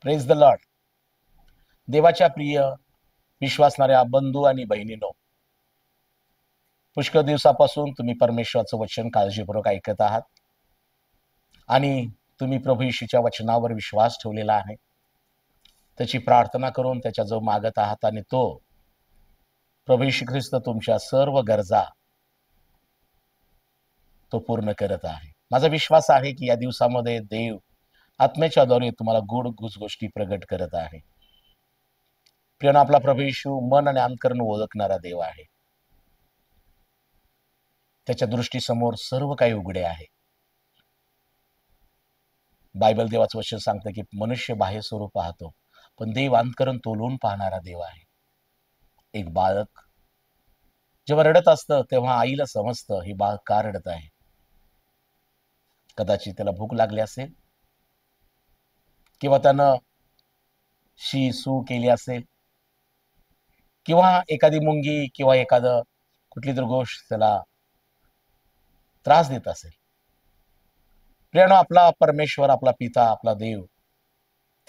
Praise the Lord. देवाच्या प्रिय विश्वासणाऱ्या बंधू आणि बहिणींनो, पुष्कळ दिवसापासून तुम्ही परमेश्वराचं वचन काळजीपूर्वक ऐकत आहात आणि तुम्ही प्रभू येशूच्या वचनावर विश्वास ठेवलेला आहे. त्याची प्रार्थना करून त्याच्याजवळ मागत आहात आणि तो प्रभू येशू ख्रिस्त तुमच्या सर्व गरजा तो पूर्ण करत आहे. माझा विश्वास आहे की या दिवसामध्ये देव आत्म्याच्या द्वारे तुम्हाला गोड गोष्टी प्रगट करत आहे. प्रिय आपला प्रभू येशू मन आणि अंतकरण ओळखणारा देव आहे. त्याच्या दृष्टीसमोर सर्व काही उघडे आहे. बायबल देवाचं वचन सांगतं की मनुष्य बाह्य स्वरूप पाहतो, पण देव अंतकरण तोलून पाहणारा देव आहे. एक बालक जेव्हा रडत असतं तेव्हा आईला समजतं हे बाळ का रडत आहे. कदाचित त्याला भूक लागली असेल किंवा त्यानं शी सू केली असेल किंवा एखादी मुंगी किंवा एखादं कुठली तरी गोष्ट त्याला त्रास देत असेल. प्रियानो, आपला परमेश्वर, आपला पिता, आपला देव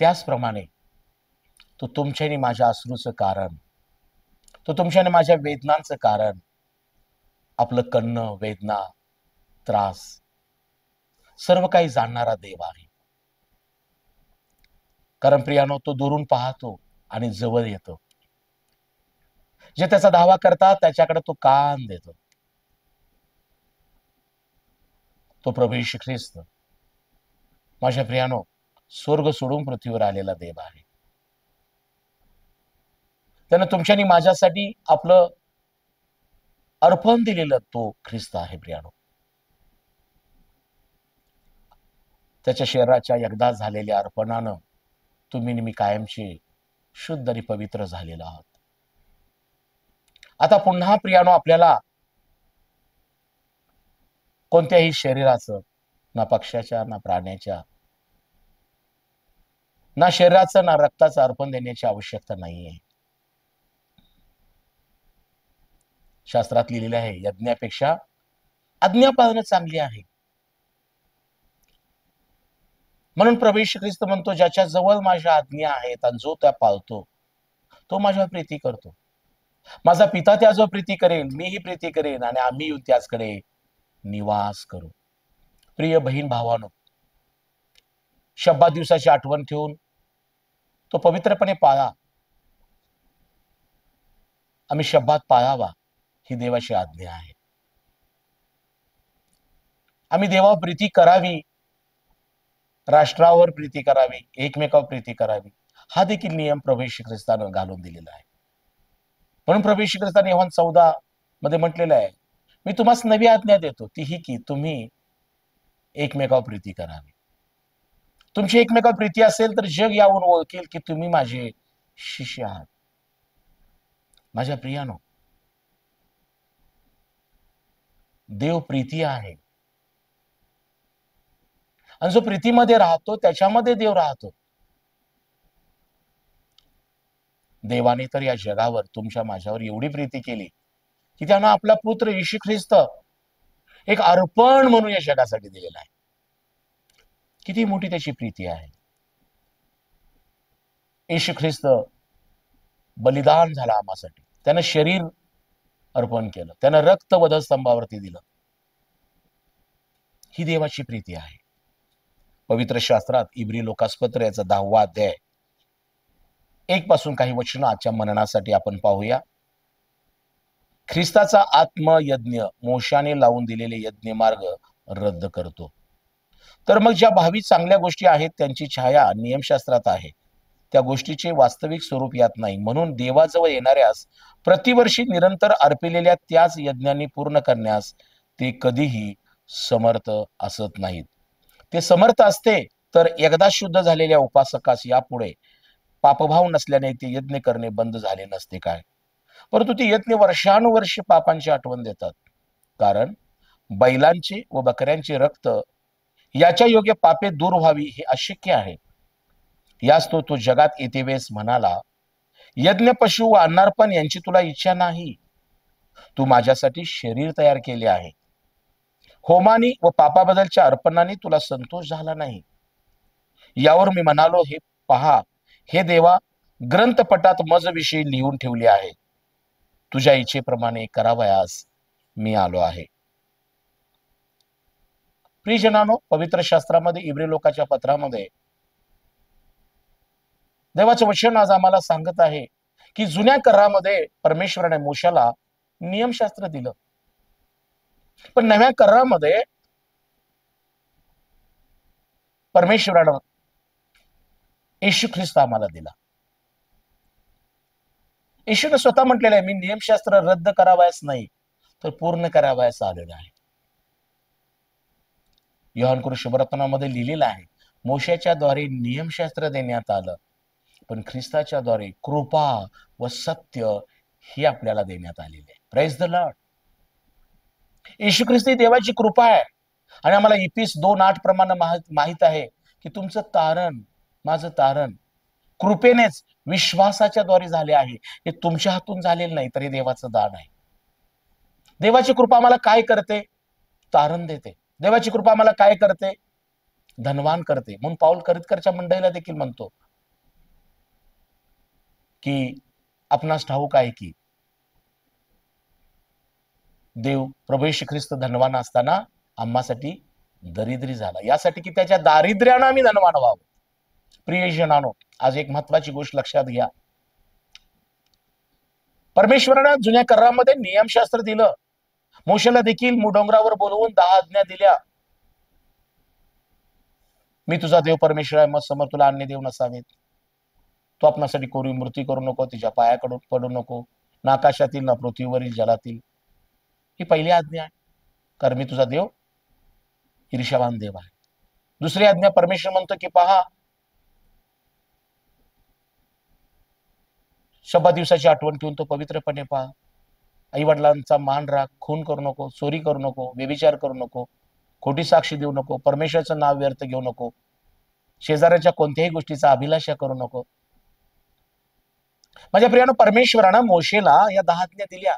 त्याचप्रमाणे तो तुमच्या आणि माझ्या अश्रूचं कारण, तो तुमच्या आणि माझ्या वेदनांचं कारण, आपलं कणणं, वेदना, त्रास सर्व काही जाणणारा देव आहे. कारण प्रियानो, तो दुरून पाहतो आणि जवळ येतो. जे त्याचा धावा करतात त्याच्याकडे तो कान देतो. तो प्रभू येशू ख्रिस्त माझ्या प्रियानो स्वर्ग सोडून पृथ्वीवर आलेला देव आहे. त्यानं तुमच्या आणि माझ्यासाठी आपलं अर्पण दिलेलं तो ख्रिस्त आहे. प्रियानो, त्याच्या शरीराच्या एकदा झालेल्या अर्पणानं तुम्ही मी कायमचे शुद्ध आणि पवित्र झालेलो आहात. आता पुन्हा प्रियानो आपल्याला कोणत्याही शरीराचं, ना पक्षाच्या, ना प्राण्याच्या, ना शरीराचं, ना रक्ताचं अर्पण देण्याची आवश्यकता नाहीये. शास्त्रात लिहिलेले आहे, यज्ञापेक्षा आज्ञा पाळणं चांगली आहे. म्हणून प्रभू येशू ख्रिस्त म्हणतो, ज्याच्या जवळ माझ्या आज्ञा आहेत आणि जो त्या पाळतो तो माझ्यावर प्रीती करतो. माझा पिता त्याजवळ प्रीती करेल, मीही प्रीती करेन आणि आम्ही येऊन त्याचकडे निवास करू. प्रिय बहीण भावानो, शब्दात दिवसाची आठवण ठेवून तो पवित्रपणे पाळा. आम्ही शब्दात पाळावा ही देवाची आज्ञा आहे. आम्ही देवावर प्रीती करावी, राष्ट्रावर प्रीती करावी, एकमेकावर प्रीती करावी, हा देखील नियम प्रभू येशू ख्रिस्तानं घालून दिलेला आहे. म्हणून प्रभू येशू ख्रिस्ताने योहान 14 मध्ये म्हटलेलं आहे, मी तुम्हाला नवी आज्ञा देतो, ती ही की तुम्ही एकमेकावर प्रीती करावी. तुमची एकमेकावर प्रीती असेल तर जग यावरून ओळखेल की तुम्ही माझे शिष्य आहात. माझ्या प्रियानो, देव प्रीती आहे आणि जो प्रीतीमध्ये राहतो त्याच्यामध्ये देव राहतो. देवाने तर या जगावर तुमच्या माझ्यावर एवढी प्रीती केली की त्यानं आपला पुत्र येशू ख्रिस्त एक अर्पण म्हणून या जगासाठी दिलेला आहे. किती मोठी त्याची प्रीती आहे. येशू ख्रिस्त बलिदान झाला आम्हासाठी. त्यानं शरीर अर्पण केलं, त्यानं रक्त वधस्तंभावरती दिलं. ही देवाची प्रीती आहे. पवित्र शास्त्रात इब्री लोकासपत्र याचा 10वा अध्याय 1 पासून काही वचनं आजच्या मननासाठी आपण पाहूया. ख्रिस्ताचा आत्मयज्ञ मोशाने लावून दिलेले यज्ञ मार्ग रद्द करतो. तर मग ज्या भावी चांगल्या गोष्टी आहेत त्यांची छाया नियमशास्त्रात आहे, त्या गोष्टीचे वास्तविक स्वरूप यात नाही. म्हणून देवाजवळ येणाऱ्यास प्रतिवर्षी निरंतर अर्पिलेल्या त्याच यज्ञांनी पूर्ण करण्यास ते कधीही समर्थ असत नाहीत. ते समर्थ असते तर एकदा शुद्ध झालेल्या उपासकास यापुढे पापभाव नसल्याने ते यज्ञ करणे बंद झाले नसते काय. परंतु ते यज्ञ वर्षानुवर्ष पापांची आठवण देतात. कारण बैलांचे व बकऱ्यांचे रक्त याच्या योग्य पापे दूर व्हावी हे अशक्य आहे. याच तो जगात येते वेळेस म्हणाला, यज्ञ, पशु व अन्नार्पण यांची तुला इच्छा नाही, तू माझ्यासाठी शरीर तयार केले आहे. होमानी व पापाबद्दलच्या अर्पणाने तुला संतोष झाला नाही. यावर मी म्हणालो, हे पहा, हे देवा, ग्रंथपटात मजविषयी लिहून ठेवले आहे. तुझ्या इच्छेप्रमाणे करावयास मी आलो आहे. प्रियजनांनो, पवित्र शास्त्रामध्ये इब्री लोकाच्या पत्रामध्ये देवाचे वचन आज आम्हाला सांगत आहे की जुन्या करारामध्ये परमेश्वराने मोशाला नियमशास्त्र दिलं, पण नव्या करारामध्ये परमेश्वरानं येशू ख्रिस्त आम्हाला दिला. येशूने स्वतः म्हटलेलं आहे, मी नियमशास्त्र रद्द करावयास नाही तर पूर्ण करावयास आलेलं आहे. योहान शुभरत्नामध्ये लिहिलेलं आहे, मोशाच्या द्वारे नियमशास्त्र देण्यात आलं, पण ख्रिस्ताच्या द्वारे कृपा व सत्य हे आपल्याला देण्यात आलेले आहे. Praise the Lord. Yeshu Christ ही देवाची कृपा आहे. आणि आम्हाला इफिस 2:8 प्रमाणे माहित आहे की तुमचं तारण, माझं तारण कृपेनेच विश्वासाच्या द्वारे झाले आहे. हे तुमच्या हातून झालेलं नाही, तर हे देवाचं दान आहे. देवाची कृपा आम्हाला काय करते? तारण देते. देवाची कृपा आम्हाला काय करते? धनवान करते. म्हणून पाऊल करितकरच्या मंडळीला देखील म्हणतो की आपणास ठाऊक आहे की देव प्रभू येशू ख्रिस्त धनवान असताना आम्हासाठी दरिद्री झाला, यासाठी की त्याच्या दारिद्र्यानं आम्ही धनवान व्हावं. प्रियजनांनो, आज एक महत्वाची गोष्ट लक्षात घ्या. परमेश्वरानं जुन्या करारामध्ये नियमशास्त्र दिलं. मोशेला देखील डोंगरावर बोलवून 10 आज्ञा दिल्या. मी तुझा देव परमेश्वर आहे, मग समोर तुला अन्य देव नसावेत. तू आपणासाठी कोरी मूर्ती करू नको, तिच्या पायाकडून पडू नको, ना आकाशातील ना पृथ्वीवरील जलातील. ही पहिली आज्ञा आहे, कारण मी तुझा देव ईर्ष्यावान देव आहे. दुसरी आज्ञा परमेश्वर म्हणतो की पहा, शब्द दिवसाची आठवण ठेवून तो पवित्रपणे पहा. आई वडिलांचा मान राख, खून करू नको, चोरी करू नको, व्यभिचार करू नको, खोटी साक्षी देऊ नको, परमेश्वराचं नाव व्यर्थ घेऊ नको, शेजाऱ्याच्या कोणत्याही गोष्टीचा अभिलाषा करू नको. माझ्या प्रियानं, परमेश्वरानं मोशेला या 10 आज्ञा दिल्या.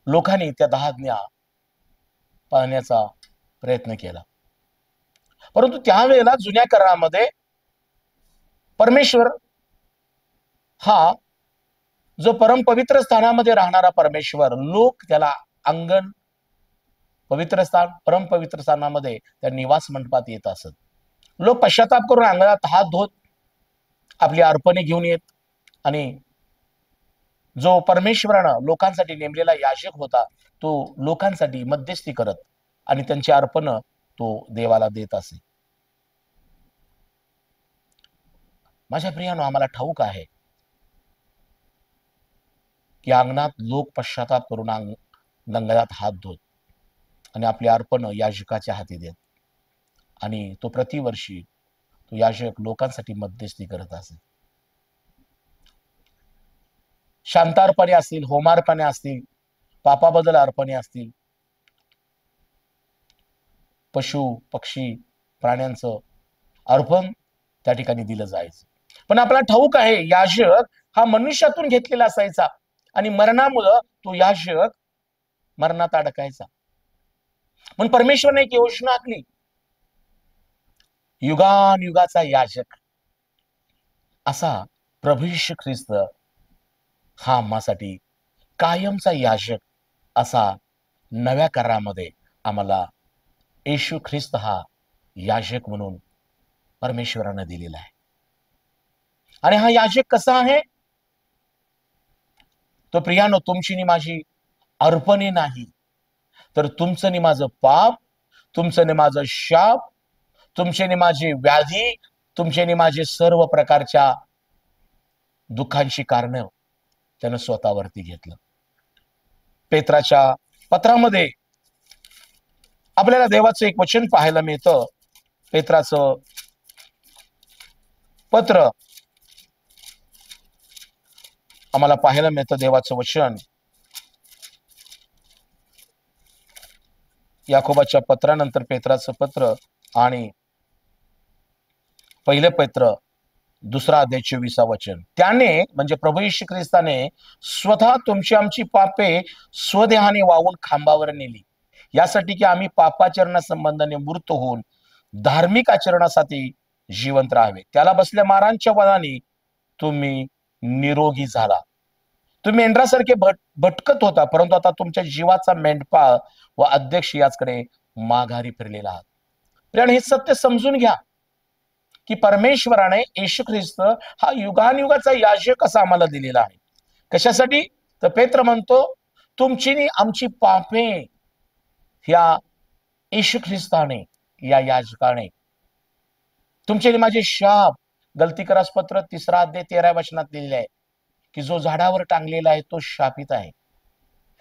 लोकांनी त्या 10 आज्ञा पाळण्याचा प्रयत्न केला, परंतु त्यावेळेला जुन्या करारामध्ये परमेश्वर हा जो परम पवित्र स्थानामध्ये राहणारा परमेश्वर, लोक त्याला अंगण, पवित्र स्थान, परम पवित्र स्थानामध्ये त्या निवास मंडपात येत असत. लोक पश्चाताप करून अंगणात हात धुत आपली अर्पणे घेऊन येत, आणि जो परमेश्वरानं लोकांसाठी नेमलेला याजक होता तो लोकांसाठी मध्यस्थी करत आणि त्यांची अर्पण तो देवाला देत असे. माझ्या प्रियानो, आम्हाला ठाऊक आहे की अंगणात लोक पश्चाताप करून अंगणात हात धुत आणि आपली अर्पण याजकाच्या हाती देत, आणि तो प्रतिवर्षी तो याजक लोकांसाठी मध्यस्थी करत असे. शांतार्पणे असतील, होमार्पणे असतील, पापाबद्दल अर्पणे असतील, पशु पक्षी प्राण्यांचं अर्पण त्या ठिकाणी दिलं जायचं. पण आपल्याला ठाऊक आहे, याजक हा मनुष्यातून घेतलेला असायचा, आणि मरणामुळं तो याजक मरणात अडकायचा. म्हणून परमेश्वरने एक योजना आखली, युगानुयुगाचा याजक असा प्रभू येशू ख्रिस्त हा आम्हासाठी कायमचा याजक असा नव्या करारामध्ये आम्हाला येशू ख्रिस्त हा याजक म्हणून परमेश्वरानं दिलेला आहे. आणि हा याजक कसा आहे? तो प्रियानो, तुमची नि माझी अर्पणे नाही, तर तुमचं नि माझं पाप, तुमचं नि माझं शाप, तुमचे नि माझी व्याधी, तुमचे नि माझे सर्व प्रकारच्या दुःखांची कारण त्यानं स्वतःवरती घेतलं. पेत्राच्या पत्रामध्ये आपल्याला देवाचं एक वचन पाहायला मिळतं. पेत्राचं पत्र आम्हाला पाहायला मिळतं, देवाचं वचन याकोबाच्या पत्रानंतर पेत्राचं पत्र आणि पहिले पत्र 2 अध्याय 24 वचन. त्याने म्हणजे प्रभू येशू ख्रिस्ताने स्वतः तुमची आमची पापे स्वदेहाने वाहून खांबावर नेली, यासाठी की आम्ही पापाचरणा संबंधाने मृत होऊन धार्मिक आचरणासाठी जिवंत राहावे. त्याला बसल्या मारांच्या वधाने तुम्ही निरोगी झाला. तुम्ही मेंढरासारखे भटकत होता, परंतु आता तुमच्या जीवाचा मेंढपाळ व अध्यक्ष याचकडे माघारी फिरलेला आहात. प्रियानो, हे सत्य समजून घ्या की परमेश्वराने येशू ख्रिस्त हा युगानुयुगाचा याजक असा आम्हाला दिलेला आहे. कशासाठी? तर पेत्र म्हणतो, तुमची नी आमची पापे ह्या येशू ख्रिस्ताने, या याजकाने, तुमचे माझे शाप, गलतीकरास पत्र 3 अध्याय 13 वचनात लिहिलेले आहे की जो झाडावर टांगलेला आहे तो शापित आहे.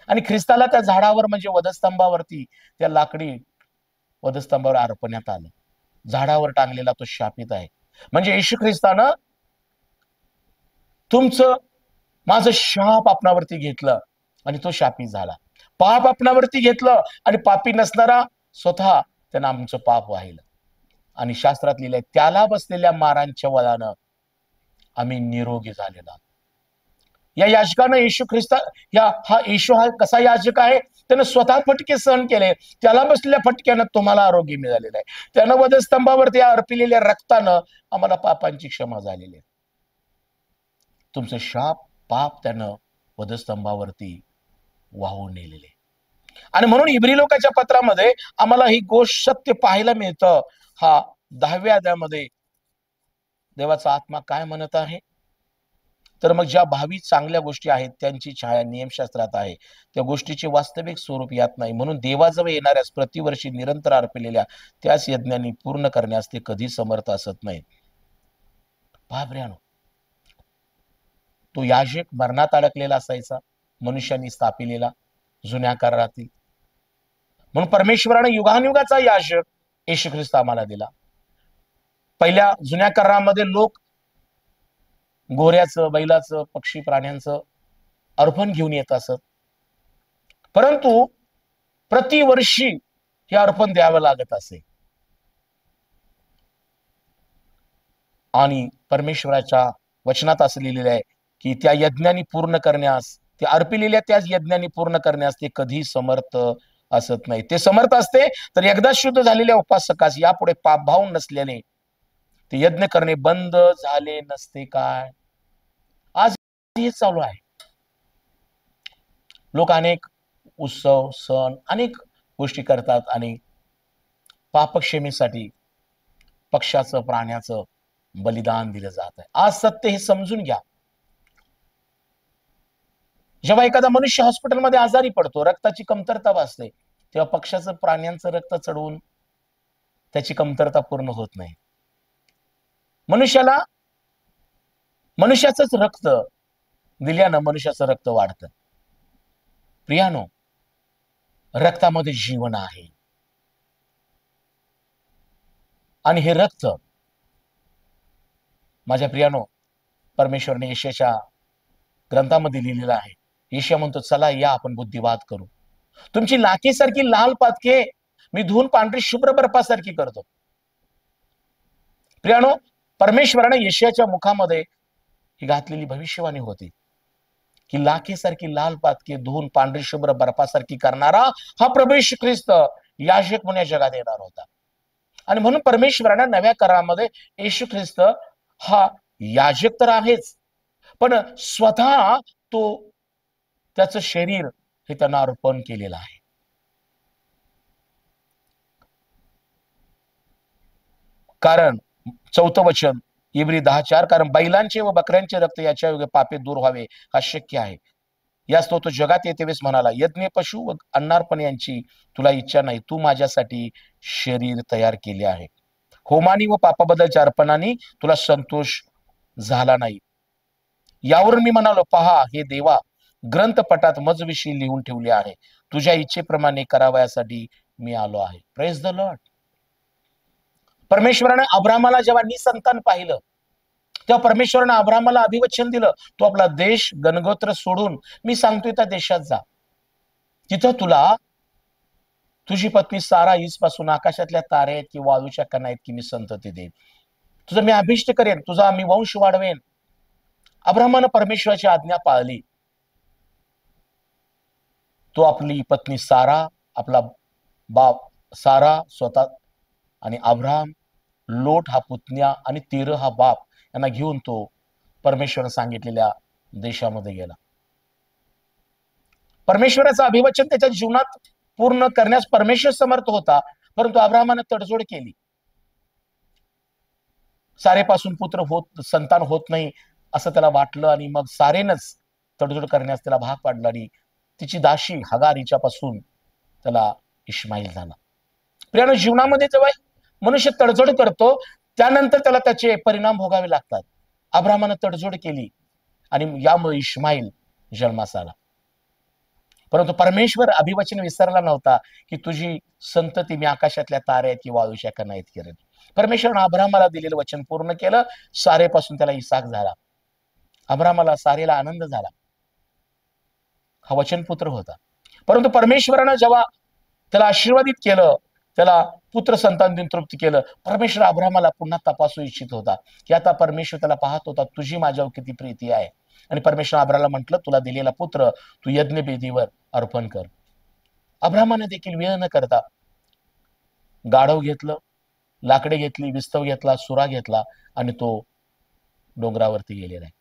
आणि ख्रिस्ताला त्या झाडावर म्हणजे वधस्तंभावरती, त्या लाकडी वधस्तंभावर अर्पण्यात आलं. झाडावर टांगलेला तो शापित आहे. म्हणजे येशू ख्रिस्तानं तुमचं माझं शाप आपणावरती घेतलं आणि तो शापित झाला. पाप आपणावरती घेतलं आणि पापी नसणारा स्वतः त्यानं आमचं पाप वाहिलं. आणि शास्त्रात लिहिलंय, त्याला बसलेल्या मारांच्या वधानं आम्ही निरोगी झालेला. या याजकानं येशू ख्रिस्ता, हा येशू हा कसा याजक आहे? त्यानं स्वतः फटके सहन केले. त्याला बसलेल्या फटक्यानं तुम्हाला आरोग्य मिळालेलं आहे. त्यानं वधस्तंभावरती अर्पिलेल्या रक्तानं आम्हाला पापांची क्षमा झालेली आहे. तुमचं शाप, पाप त्यानं वधस्तंभावरती वाहून नेलेले. आणि म्हणून इब्री लोकांच्या पत्रामध्ये आम्हाला ही गोष्ट सत्य पाहायला मिळतं. हा 10व्या अध्यायामध्ये देवाचा आत्मा काय म्हणत आहे? तर मग ज्या भावी चांगल्या गोष्टी आहेत त्यांची छाया नियमशास्त्रात आहे, त्या गोष्टीचे वास्तविक स्वरूप यात नाही. म्हणून देवाजवळ येणाऱ्यास प्रतिवर्षी निरंतर अर्पिलेल्या त्याच यज्ञांनी पूर्ण करण्यास ते कधी समर्थ असत नाही. बापऱ्यानो, तो याजक मरणात अडकलेला असायचा, मनुष्यांनी स्थापिलेला जुन्या करारातील. म्हणून परमेश्वराने युगानुयुगाचा याजक येशू ख्रिस्त आम्हाला दिला. पहिल्या जुन्या करारामध्ये लोक गोऱ्याचं, बैलाचं, पक्षी प्राण्यांचं अर्पण घेऊन येत असत, परंतु प्रतिवर्षी हे अर्पण द्यावं लागत असे. आणि परमेश्वराच्या वचनात असं लिहिलेलं आहे की त्या यज्ञांनी पूर्ण करण्यास, ते अर्पिलेल्या त्याच यज्ञांनी पूर्ण करण्यास ते कधी समर्थ असत नाही. ते समर्थ असते तर एकदा शुद्ध झालेल्या उपासकास यापुढे पापभाव नसल्याने ते यज्ञ करणे बंद झाले नसते काय? आज हे चालू आहे. लोक अनेक उत्सव, सण, अनेक गोष्टी करतात आणि पापक्षेमीसाठी पक्षाचं, प्राण्याचं बलिदान दिलं जात आहे. आज सत्य हे समजून घ्या. जेव्हा एखादा मनुष्य हॉस्पिटलमध्ये आजारी पडतो, रक्ताची कमतरता भासते, तेव्हा पक्षाचं, प्राण्यांचं रक्त चढवून त्याची कमतरता पूर्ण होत नाही. मनुष्याचंच रक्त दिल्यानं मनुष्याचं रक्त वाढतं. प्रियानो, रक्तामध्ये जीवन आहे आणि हे रक्त, माझ्या प्रियानो, परमेश्वरने यशाच्या ग्रंथामध्ये लिहिलेलं आहे. येशया म्हणतो, चला या आपण बुद्धिवाद करू. तुमची लाखेसारखी लाल पातके मी धुवून पांढरी शुभ्र बर्फासारखी करतो. प्रियानो, परमेश्वराने यशाच्या मुखामध्ये ही घातलेली भविष्यवाणी होती की लाखेसारखी लाल पातके धुवून पांढरी शुभ्र बर्फासारखी करणारा हा प्रभू येशू ख्रिस्त याजक म्हणून या जगात येणार होता. आणि म्हणून परमेश्वराने नव्या करारामध्ये येशू ख्रिस्त हा याजक तर आहेच, पण स्वतः तो त्याचं शरीर हे त्यांना अर्पण केलेलं आहे. कारण 4थं वचन इब्री 10:4, कारण बैलांचे व बकऱ्यांचे रक्त याच्या योगे पापे दूर व्हावे हा शक्य आहे. याच तो जगात येते वेळेस म्हणाला, यज्ञ, पशु व अन्नार्पण यांची तुला इच्छा नाही, तू माझ्यासाठी शरीर तयार केले आहे. होमानी व पापाबद्दलच्या अर्पणाने तुला संतोष झाला नाही. यावरून मी म्हणालो, पहा, हे देवा, ग्रंथपटात मजविषयी लिहून ठेवले आहे, तुझ्या इच्छेप्रमाणे करावयासाठी मी आलो आहे. Praise the Lord. परमेश्वराने अब्रामाला जेव्हा निसंतान पाहिलं, तेव्हा परमेश्वराने अब्रामाला अभिवचन दिलं, तू आपला देश, गणगोत्र सोडून मी सांगतोय त्या देशात जा. तिथं तुला तुझी पत्नी सारा हीचपासून आकाशातल्या तारे आहेत की वाळूच्या कणा आहेत की मी संतती देईन. तुझं मी अभिष्ट करेन, तुझा मी वंश वाढवेन. अब्रामानं परमेश्वराची आज्ञा पाळली. तो आपली पत्नी सारा, आपला बाप सारा स्वतः आणि अब्राम, लोट हा पुतण्या आणि तेरह हा बाप यांना घेऊन तो परमेश्वर सांगितलेल्या देशामध्ये गेला. परमेश्वराचं अभिवचन त्याच्या जीवनात पूर्ण करण्यास परमेश्वर समर्थ होता, परंतु अब्रामाने तडजोड केली. सारेपासून पुत्र होत संतान होत नाही असं त्याला वाटलं आणि मग सारेनच तडजोड करण्यास त्याला भाग पाडलं आणि तिची दाशी हगार हिच्यापासून त्याला इश्माईल झाला. प्रियानो, जीवनामध्ये जेव्हा मनुष्य तडजोड करतो त्यानंतर त्याला त्याचे परिणाम भोगावे लागतात. अब्रामाने तडजोड केली आणि यामुळे इश्माईल जन्मास आला. परंतु परमेश्वर अभिवचन विसरला नव्हता की तुझी संतती मी आकाशातल्या तारे की वाळूच्या कणा इतकी करेन. परमेश्वरानं अब्रामाला दिलेलं वचन पूर्ण केलं. सारेपासून त्याला इसाक झाला. अब्रामाला सारेला आनंद झाला. हा वचनपुत्र होता. परंतु परमेश्वरानं जेव्हा त्याला आशीर्वादित केलं, त्याला पुत्र संतान देऊन तृप्त केलं, परमेश्वर अब्रामाला पुन्हा तपासू इच्छित होता की आता परमेश्वर त्याला पाहत होता तुझी माझ्यावर किती प्रीती आहे. आणि परमेश्वर अब्राला म्हटलं तुला दिलेला पुत्र तू यज्ञवेदीवर अर्पण कर. अब्रामाने देखील वेळ न करता गाढव घेतलं, लाकडे घेतली, विस्तव घेतला, सुरा घेतला आणि तो डोंगरावरती गेलेला आहे.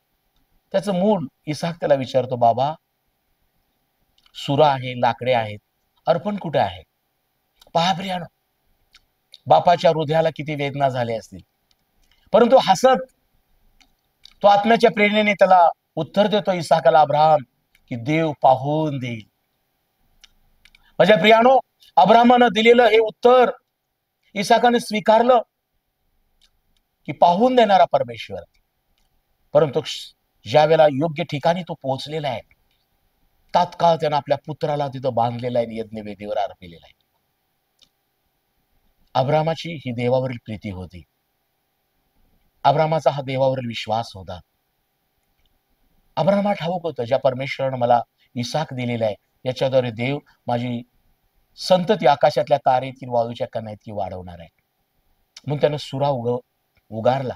त्याचं मूल इसाक त्याला विचारतो, बाबा सुरा आहे, लाकडे आहेत, अर्पण कुठे आहे? पहा प्रियानो, बापाच्या हृदयाला किती वेदना झाल्या असतील, परंतु हसत तो आत्म्याच्या प्रेरणेने त्याला उत्तर देतो इसाकाला, अब्राम, की देव पाहून देईल. माझ्या प्रियानो, अब्रामानं दिलेलं हे उत्तर इसाकाने स्वीकारलं की पाहून देणारा परमेश्वर. परंतु ज्या वेळेला योग्य ठिकाणी तो पोहोचलेला आहे, तात्काळ त्यानं आपल्या पुत्राला तिथं बांधलेला आहे, यज्ञवेदीवर अर्पिलेला आहे. अब्रामाची ही देवावरील प्रीती होती. अब्रामाचा हा देवावरील विश्वास होता. अब्रामा ठाऊक होतं ज्या परमेश्वरानं मला इसाक दिलेला आहे याच्याद्वारे देव माझी संतती आकाशातल्या तारे इतकी वाळूच्या कणा इतकी वाढवणार आहे. म्हणून त्यानं सुरा उगारला.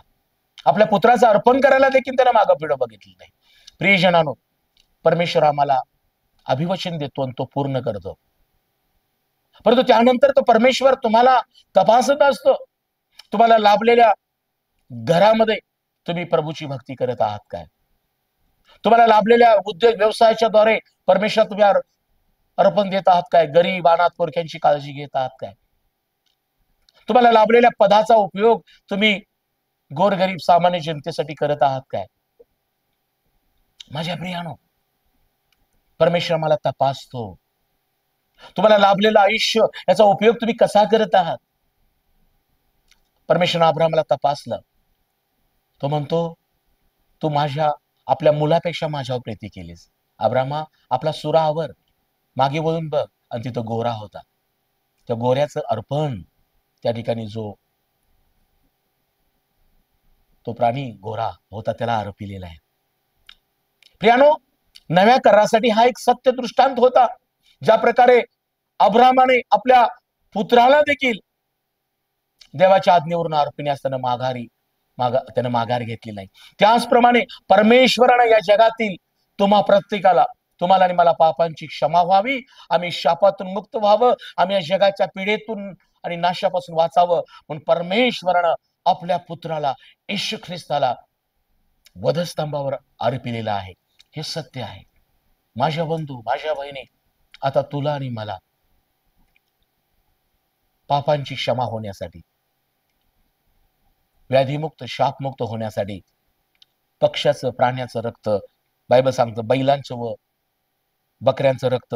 आपल्या पुत्राचं अर्पण करायला देखील त्यानं मागं पिढं बघितलं नाही. प्रियजनानो, परमेश्वर आम्हाला अभिवचन देतो आणि तो पूर्ण करतो. परंतु त्यानंतर तो परमेश्वर तुम्हाला तपासत असतो. तुम्हाला लाभलेल्या घरामध्ये तुम्ही प्रभूची भक्ती करत आहात काय? तुम्हाला लाभलेल्या उद्योग व्यवसायाच्या द्वारे परमेश्वर तुम्ही अर्पण देत आहात काय? गरीब अनाथ पोरक्यांची काळजी घेत आहात काय? तुम्हाला लाभलेल्या पदाचा उपयोग तुम्ही गोरगरीब सामान्य जनतेसाठी करत आहात काय? माझ्या प्रियानो, परमेश्वर मला तपासतो. तुम्हाला लाभलेलं आयुष्य याचा उपयोग तुम्ही कसा करत आहात? परमेश्वर अब्रामाला तपासलं. तो म्हणतो, तू आपल्या मुलापेक्षा माझ्यावर प्रीती केलीस. अब्रामा, आपला सुरा आवर, मागे वळून बघ, आणि तिथं गोरा होता. त्या गोऱ्याचं अर्पण त्या ठिकाणी तो प्राणी गोरा होता त्याला अर्पिलेला आहे. प्रियानो, नव्या करारासाठी हा एक सत्य दृष्टांत होता. ज्या प्रकारे अब्रामाने आपल्या पुत्राला देखील देवाच्या आज्ञेवरून अर्पण्यास त्यानं माघार घेतली नाही, त्याचप्रमाणे परमेश्वरानं या जगातील प्रत्येकाला, तुम्हाला आणि मला पापांची क्षमा व्हावी, आम्ही शापातून मुक्त व्हावं, आम्ही या जगाच्या पिढेतून आणि नाशापासून वाचावं म्हणून परमेश्वरानं आपल्या पुत्राला येशू ख्रिस्ताला वधस्तंभावर अर्पिलेलं आहे. हे सत्य आहे. माझ्या बंधू, माझ्या बहिणी, आता तुला आणि मला पापांची क्षमा होण्यासाठी, व्याधीमुक्त शापमुक्त होण्यासाठी पक्ष्याचं, प्राण्याचं रक्त, बायबल सांगतं बैलांचं व बकऱ्यांचं रक्त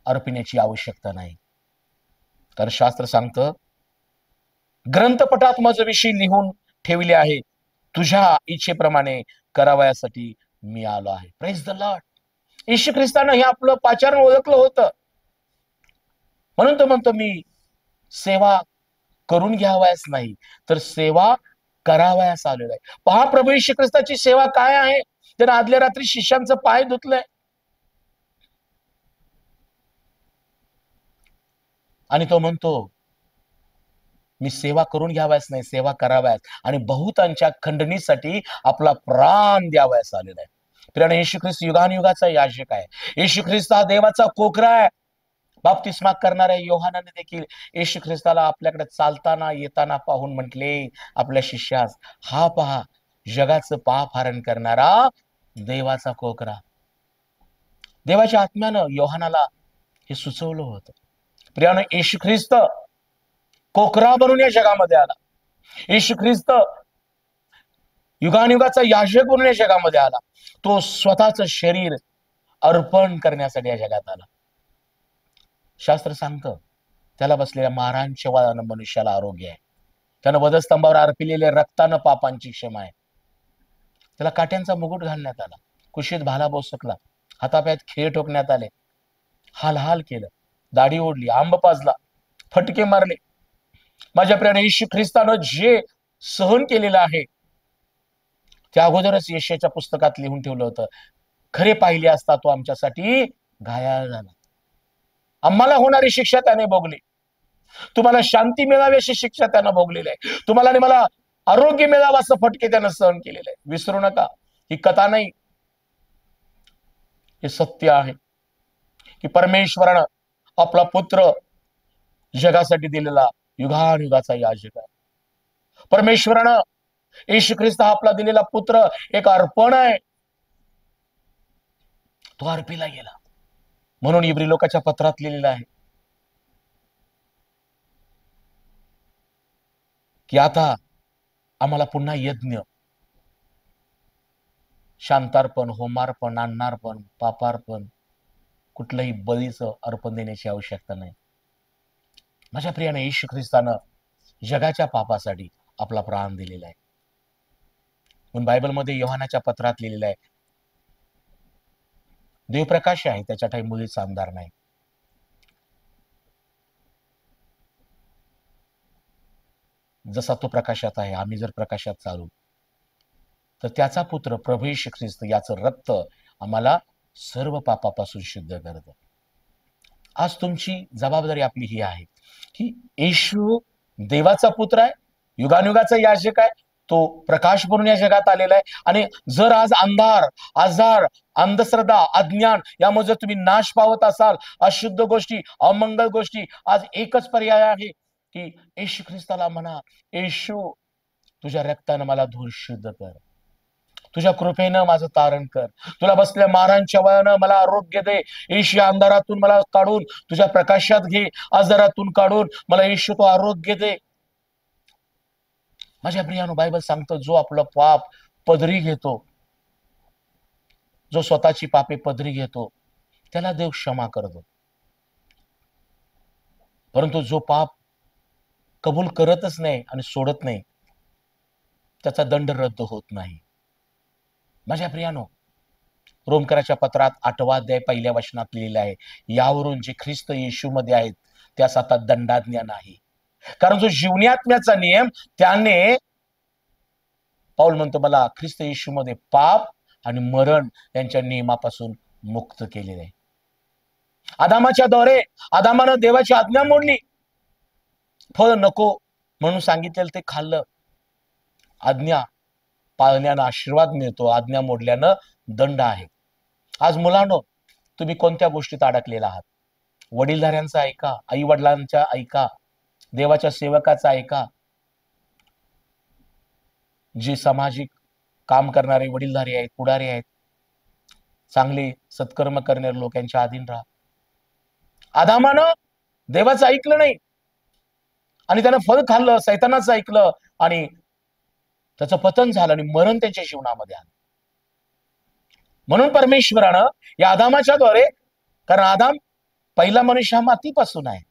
अर्पण्याची आवश्यकता नाही. कारण शास्त्र सांगतं, ग्रंथपटात माझ्याविषयी लिहून ठेवले आहे, तुझ्या इच्छेप्रमाणे करावयासाठी मी आलो आहे. Praise the Lord. येशू ख्रिस्तानं हे आपलं पाचारण ओळखलं होतं, म्हणून तो म्हणतो मी सेवा करून घ्यावयास नाही तर सेवा करावयास आलेलो आहे. पहा, प्रभू येशू ख्रिस्ताची सेवा काय आहे. त्यानं आदल्या रात्री शिष्यांचं पाय धुतलंय आणि तो म्हणतो मी सेवा करून घ्यावयास नाही, सेवा करावयास आणि बहुतांच्या खंडणीसाठी आपला प्राण द्यावयास आलेला आहे. प्रियानो, येशू ख्रिस्त युगानुयुगाचा याजक आहे. येशू ख्रिस्त हा देवाचा कोकरा आहे. बाप्तिस्मा करणाऱ्या योहानाने देखील येशू ख्रिस्ताला आपल्याकडे चालताना येताना पाहून म्हटले आपल्या शिष्यास, हा पहा जगाचं पाप हरण करणारा देवाचा कोकरा. देवाच्या आत्म्यानं योहानाला हे सुचवलं होतं. प्रियानो, येशू ख्रिस्त कोकरा बनून या जगामध्ये आला. येशू ख्रिस्त युगानुगाचा याजक बनून या जगामध्ये आला. तो स्वतःच शरीर अर्पण करण्यासाठी या जगात आला. शास्त्र सांगतं त्याला बसलेल्या मारांच्या वादानं मनुष्याला आरोग्य आहे. त्यानं वधस्तंभावर अर्पिलेल्या रक्तानं पापांची क्षमा आहे. त्याला काट्यांचा मुकुट घालण्यात आला, कुशीत भाला बोसकला, हातापायात खेळ ठोकण्यात आले, हाल हाल केलं, दाढी ओढली, आंब पाजला, फटके मारले. माझ्या प्रियाने येशू ख्रिस्तानं जे सहन केलेलं आहे त्या अगोदरच यशाच्या पुस्तकात लिहून ठेवलं होतं. खरे पाहिले असता तो आमच्यासाठी घायाळ झाला. आम्हाला होणारी शिक्षा त्याने भोगली. तुम्हाला शांती मिळावी अशी शिक्षा त्यानं भोगलेली आहे. तुम्हाला आणि मला आरोग्य मिळावं असं फटके त्यानं सहन केलेलं आहे. विसरू नका, ही कथा नाही, हे सत्य आहे की परमेश्वरानं आपला पुत्र जगासाठी दिलेला युगानुगाचा याजक आहे. परमेश्वरानं येशू ख्रिस्त हा आपला दिलेला पुत्र एक अर्पण आहे. तो अर्पीला गेला. म्हणून इब्री लोकांच्या पत्रात लिहिलेलं आहे की आता आम्हाला पुन्हा यज्ञ, शांतार्पण, होमार्पण, अन्नार्पण, पापार्पण, कुठलंही बळीचं अर्पण देण्याची आवश्यकता नाही. माझ्या प्रियाने येशू ख्रिस्तानं जगाच्या पापासाठी आपला प्राण दिलेला आहे. म्हणून बायबलमध्ये योहानाच्या पत्रात लिहिलेलं आहे, देव प्रकाश आहे, त्याच्या काही मुलीचा अंधार नाही. जसा तो प्रकाशात आहे, आम्ही जर प्रकाशात चालू तर त्याचा पुत्र प्रभू येशू ख्रिस्त याचं रक्त आम्हाला सर्व पापापासून शुद्ध करतं. आज तुमची जबाबदारी आपली ही आहे की येशू देवाचा पुत्र आहे, युगानुगाचा याजक आहे, तो प्रकाश बनून या जगात आलेला आहे. आणि जर आज अंधार, आजार, अंधश्रद्धा, अज्ञान यामुळे जर तुम्ही नाश पावत असाल, अशुद्ध गोष्टी, अमंगल गोष्टी, आज एकच पर्याय आहे की येशू ख्रिस्ताला म्हणा, येशू तुझ्या रक्तानं मला धूर शुद्ध कर, तुझ्या कृपेनं माझं तारण कर, तुला बसल्या मारांच्या वयानं मला आरोग्य दे. येशू अंधारातून मला काढून तुझ्या प्रकाशात घे, आजारातून काढून मला येशू तो आरोग्य दे. माझ्या प्रियानो, बायबल सांगतो जो आपलं पाप पदरी घेतो, जो स्वतःची पापे पदरी घेतो त्याला देव क्षमा करतो. परंतु जो पाप कबूल करतच नाही आणि सोडत नाही त्याचा दंड रद्द होत नाही. माझ्या प्रियानो, रोमकराच्या पत्रात 8वा अध्याय 1ल्या वचनात लिहिलेलं आहे, यावरून जे ख्रिस्त येशूमध्ये आहेत त्यास आता दंडाज्ञा नाही. कारण जो जीवनी आत्म्याचा नियम त्याने, पाऊल म्हणतो, मला ख्रिस्त येशूमध्ये पाप आणि मरण यांच्या नियमापासून मुक्त केलेले आहे. आदामाच्या द्वारे आदामानं देवाची आज्ञा मोडली, फळ नको म्हणून सांगितलेलं ते खाल्लं. आज्ञा पाळण्यानं आशीर्वाद मिळतो, आज्ञा मोडल्यानं दंड आहे. आज मुलांनो, तुम्ही कोणत्या गोष्टीत अडकलेला आहात? वडीलधाऱ्यांचा ऐका, आई वडिलांच्या ऐका, देवाच्या सेवकाचा ऐका. जे सामाजिक काम करणारे वडीलधारी आहेत, पुढारी आहेत, चांगले सत्कर्म करणारे लोकांच्या अधीन राहा. आदामानं देवाचं ऐकलं नाही आणि त्यानं फळ खाल्लं, सैतानाचं ऐकलं आणि त्याचं पतन झालं आणि मरण त्याच्या जीवनामध्ये आलं. म्हणून परमेश्वरानं या आदामाच्या द्वारे, कारण आदाम पहिला मनुष्य हा मातीपासून आहे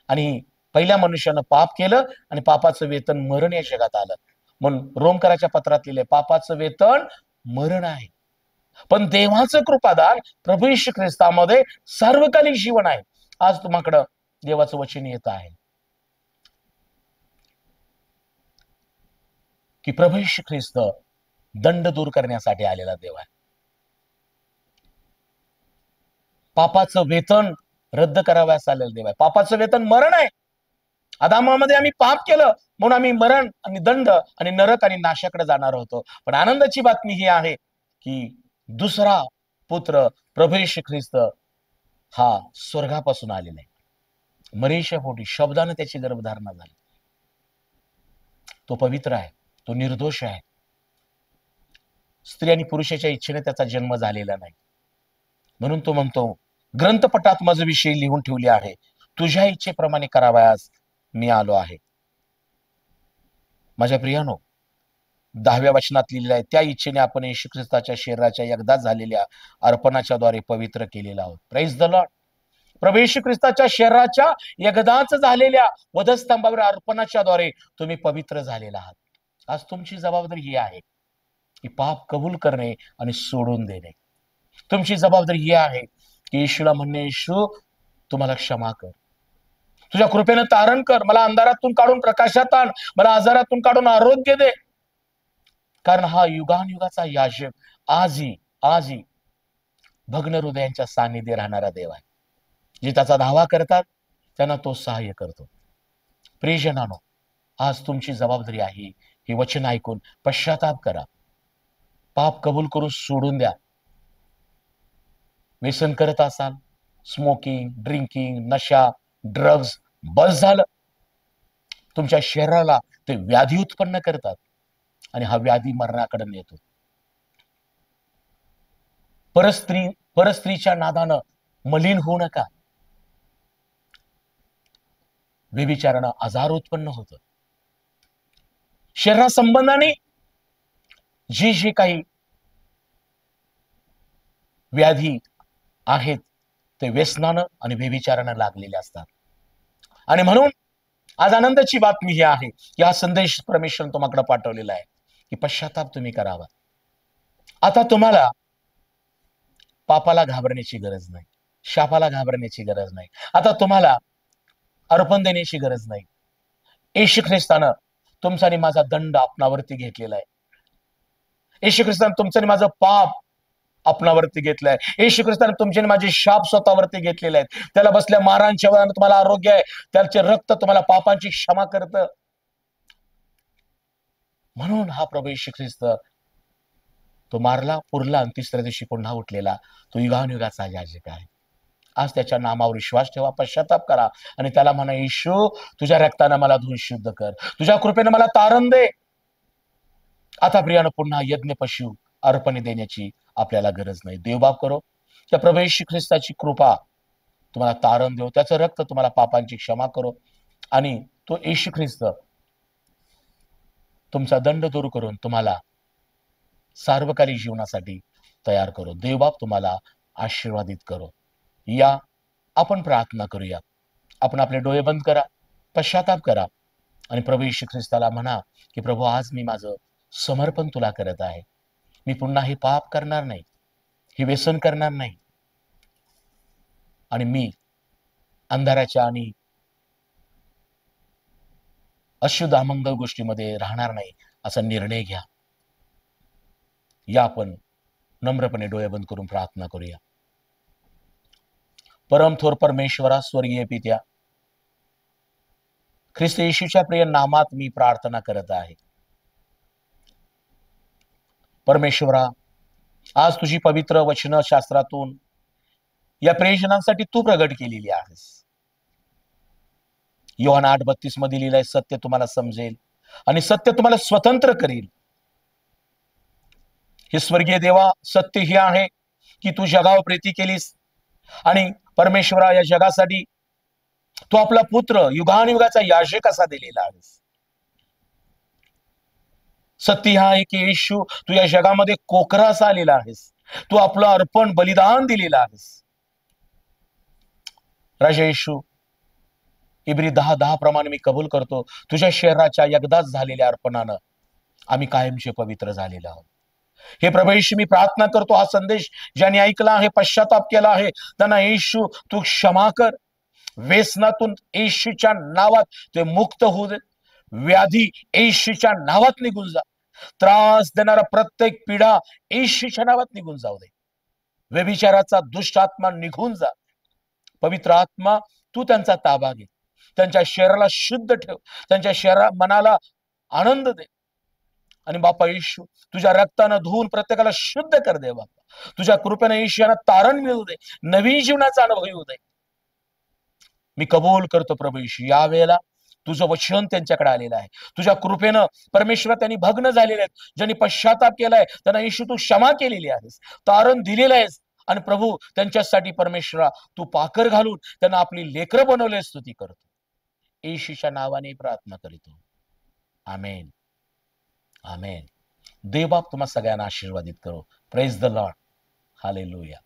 आणि पहिल्या मनुष्यानं पाप केलं आणि पापाचं वेतन मरण या जगात आलं. म्हणून रोमकराच्या पत्रात लिहिले, पापाचं वेतन मरण आहे, पण देवाचं कृपादान प्रभू येशू ख्रिस्तामध्ये सार्वकालिक जीवन आहे. आज तुम्हाकडं देवाचं वचन येत आहे की प्रभू येशू ख्रिस्त दंड दूर करण्यासाठी आलेला देव आहे. पापाचं वेतन रद्द करावयास आलेला देव आहे. पापाचं वेतन मरण आहे. आदामामध्ये आम्ही पाप केलं म्हणून आम्ही मरण आणि दंड आणि नरक आणि नाशाकडे जाणार होतो. पण आनंदाची बातमी ही आहे की दुसरा पुत्र प्रभू येशू ख्रिस्त हा स्वर्गापासून आलेला आहे. मरीच्या पोटी शब्दाने त्याची गर्भधारणा झाली. तो पवित्र आहे, तो निर्दोष आहे. स्त्री आणि पुरुषाच्या इच्छेने त्याचा जन्म झालेला नाही. म्हणून तो म्हणतो, ग्रंथपटात माझा विषय लिहून ठेवले आहे, तुझ्या इच्छेप्रमाणे करावयास मी आलो आहे. माझ्या प्रियानो, 10व्या वचनात लिहिलेलं आहे, त्या इच्छेने आपण येशू ख्रिस्ताच्या शरीराच्या एकदा झालेल्या अर्पणाच्या द्वारे पवित्र केलेला आहोत. Praise the Lord. प्रभू येशू ख्रिस्ताच्या शरीराच्या एकदाच झालेल्या वधस्तंभावर अर्पणाच्या द्वारे तुम्ही पवित्र झालेला आहात. आज तुमची जबाबदारी ही आहे की पाप कबूल करणे आणि सोडून देणे. तुमची जबाबदारी ही आहे की येशूला म्हणणे, येशू तुम्हाला क्षमा कर, तुझ्या कृपेनं तारण कर, मला अंधारातून काढून प्रकाशात आण, मला आजारातून काढून आरोग्य दे. कारण हा युगानुयुगाचा याजक आजही भग्न हृदयांच्या सानिध्य राहणारा देव आहे. जे त्याचा धावा करतात त्यांना तो सहाय्य करतो. प्रियजनांनो, आज तुमची जबाबदारी आहे हे वचन ऐकून पश्चाताप करा, पाप कबूल करून सोडून द्या. व्यसन करत असाल, स्मोकिंग, ड्रिंकिंग, नशा, ड्रग्ज, बस झालं. तुमच्या शरीराला ते व्याधी उत्पन्न करतात आणि हा व्याधी मरणाकडे नेतो. परस्त्रीच्या नादानं मलिन होऊ नका. व्यभिचारानं आजार उत्पन्न होतं. शरीरा संबंधाने जे काही व्याधी आहेत ते व्यसनानं आणि व्यभिचारानं लागलेले असतात. आणि म्हणून आज आनंदाची बातमी ही आहे की हा संदेश परमेश्वर तुम्हाला पाठवलेला आहे की पश्चाताप तुम्ही करावा. आता तुम्हाला पापाला घाबरण्याची गरज नाही, शापाला घाबरण्याची गरज नाही. आता तुम्हाला अर्पण देण्याची गरज नाही. येशू ख्रिस्तानं तुमचा आणि माझा दंड आपणावरती घेतलेला आहे. येशू ख्रिस्तानं तुमचं आणि माझं पाप आपणावरती घेतलंय. येशू ख्रिस्तानं तुमचे आणि माझे शाप स्वतःवरती घेतलेले आहेत. त्याला बसल्या मारांच्या वेळानं तुम्हाला आरोग्य आहे. त्याचे रक्त तुम्हाला पापांची क्षमा करतं. म्हणून हा प्रभू येशू ख्रिस्त तो मारला, पुरला आणि तिसऱ्या दिवशी पुन्हा उठलेला तो युगानुयुगाचा याजक आहे. आज त्याच्या नामावर विश्वास ठेवा, पश्चाताप करा आणि त्याला म्हणा, येशू तुझ्या रक्तानं मला धुवून शुद्ध कर, तुझ्या कृपेनं मला तारण दे. आता प्रियानं पुन्हा यज्ञ पशु अर्पणे देण्याची आपल्याला गरज नाही. देवबाप करो, त्या प्रभू येशू ख्रिस्ताची कृपा तुम्हाला तारण देऊ, त्याचं रक्त तुम्हाला पापांची क्षमा करो आणि तो येशू ख्रिस्त तुमचा दंड दूर करून तुम्हाला सार्वकालिक जीवनासाठी तयार करो. देवबाप तुम्हाला आशीर्वादित करो. या आपण प्रार्थना करूया. आपण आपले डोळे बंद करा, पश्चाताप करा आणि प्रभू येशू ख्रिस्ताला म्हणा की प्रभू, आज मी माझं समर्पण तुला करत आहे. मी पुन्हा हे पाप करणार नाही, हे व्यसन करणार नाही आणि मी अंधाराच्या आणि अशुद्ध अमंगल गोष्टीमध्ये राहणार नाही असा निर्णय घ्या. या आपण नम्रपणे डोळे बंद करून प्रार्थना करूया. परम थोर परमेश्वरा, स्वर्गीय पित्या, ख्रिस्त येशूच्या प्रिय नामात मी प्रार्थना करत आहे. परमेश्वरा, आज तुझी पवित्र वचन शास्त्रातून या प्रियजनांसाठी तू प्रगट केलेली आहेस. योहान 8:32 मध्ये लिहिलंय, सत्य तुम्हाला समजेल आणि सत्य तुम्हाला स्वतंत्र करील. हे स्वर्गीय देवा, सत्य हे आहे की तू जगावर प्रीती केलीस आणि परमेश्वरा या जगासाठी तू आपला पुत्र युगानुयुगाचा याजक असा दिलेला आहेस. सत्य हा आहे की येशू तू या जगामध्ये कोकरा असा आलेला आहेस. तू आपलं अर्पण बलिदान दिलेलं आहेस. राजा येशू, इब्री 10:10 प्रमाणे मी कबूल करतो, तुझ्या शरीराच्या एकदाच झालेल्या अर्पणानं आम्ही कायमचे पवित्र झालेलो आहोत. हे प्रभू येशू, मी प्रार्थना करतो, हा संदेश ज्यांनी ऐकला आहे, पश्चाताप केला आहे, त्यांना येशू तू क्षमा कर. व्यसनातून येशूच्या नावात ते मुक्त होऊ दे. व्याधी येशूच्या नावात निघून जा. त्रास देणारा प्रत्येक पिढा येशूच्या नावात निघून जाऊ दे. व्यभिचाराचा दुष्ट आत्मा निघून जा. पवित्र आत्मा तू त्यांचा ताबा घे. त्यांच्या शरीराला शुद्ध ठेव. त्यांच्या मनाला आनंद दे आणि बापा येशू तुझ्या रक्तानं धुवून प्रत्येकाला शुद्ध कर दे बापा. तुझ्या कृपेने येशूला तारण मिळू दे, नवीन जीवनाचा अनुभव येऊ दे. मी कबूल करतो प्रभू येशू, यावेळेला तुझं वचन त्यांच्याकडे आलेलं आहे. तुझ्या कृपेनं परमेश्वर त्यांनी भग्न झालेले आहेत, ज्यांनी पश्चाताप केलाय त्यांना येशू तू क्षमा केलेली आहेस, तारण दिलेलं आहेस. आणि प्रभू त्यांच्यासाठी परमेश्वरा तू पाकर घालून त्यांना आपली लेकरं बनवले स्तुती करतो. येशूच्या नावाने प्रार्थना करीतो. आमेन, आमेन. देव बाप तुम्हा सगळ्यांना आशीर्वादित करो. Praise the Lord. हालेलुया.